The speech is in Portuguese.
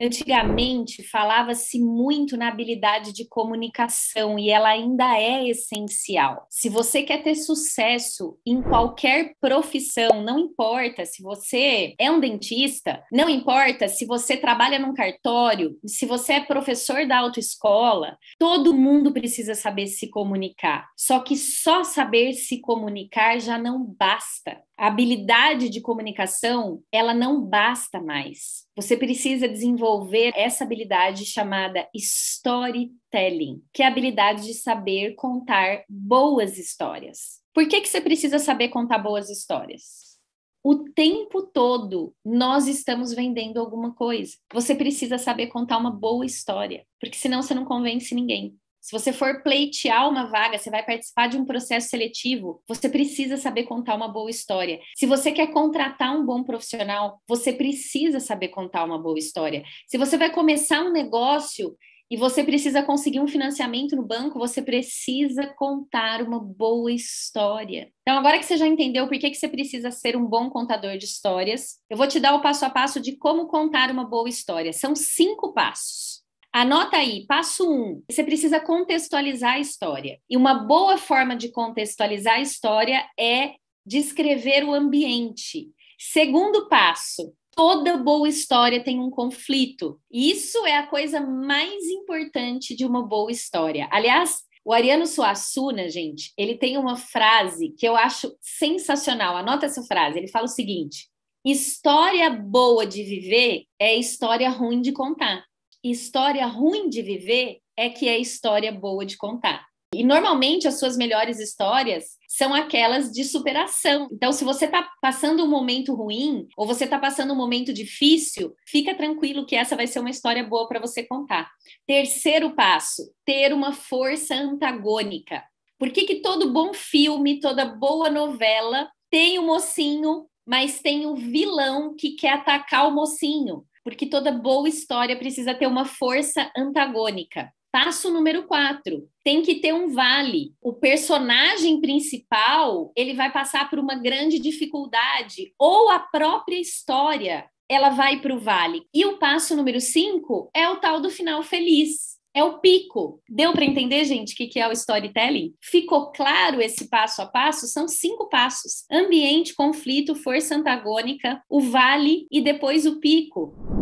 Antigamente, falava-se muito na habilidade de comunicação e ela ainda é essencial. Se você quer ter sucesso em qualquer profissão, não importa se você é um dentista, não importa se você trabalha num cartório, se você é professor da autoescola, todo mundo precisa saber se comunicar. Só que só saber se comunicar já não basta. A habilidade de comunicação, ela não basta mais. Você precisa desenvolver essa habilidade chamada storytelling, que é a habilidade de saber contar boas histórias. Por que você precisa saber contar boas histórias? O tempo todo nós estamos vendendo alguma coisa. Você precisa saber contar uma boa história, porque senão você não convence ninguém. Se você for pleitear uma vaga, você vai participar de um processo seletivo, você precisa saber contar uma boa história. Se você quer contratar um bom profissional, você precisa saber contar uma boa história. Se você vai começar um negócio e você precisa conseguir um financiamento no banco, você precisa contar uma boa história. Então, agora que você já entendeu por que você precisa ser um bom contador de histórias, eu vou te dar o passo a passo de como contar uma boa história. São 5 passos. Anota aí, passo 1, você precisa contextualizar a história. E uma boa forma de contextualizar a história é descrever o ambiente. Segundo passo, toda boa história tem um conflito. Isso é a coisa mais importante de uma boa história. Aliás, o Ariano Suassuna, gente, ele tem uma frase que eu acho sensacional. Anota essa frase, ele fala o seguinte: história boa de viver é história ruim de contar. História ruim de viver é que é história boa de contar. E normalmente as suas melhores histórias são aquelas de superação. Então, se você está passando um momento ruim ou você está passando um momento difícil, fica tranquilo que essa vai ser uma história boa para você contar. Terceiro passo, ter uma força antagônica. Por que todo bom filme, toda boa novela tem o mocinho, mas tem o vilão que quer atacar o mocinho? Porque toda boa história precisa ter uma força antagônica. Passo número 4, tem que ter um vale. O personagem principal, ele vai passar por uma grande dificuldade, ou a própria história, ela vai para o vale. E o passo número 5 é o tal do final feliz. É o pico. Deu para entender, gente, o que é o storytelling? Ficou claro esse passo a passo? São 5 passos. Ambiente, conflito, força antagônica, o vale e depois o pico.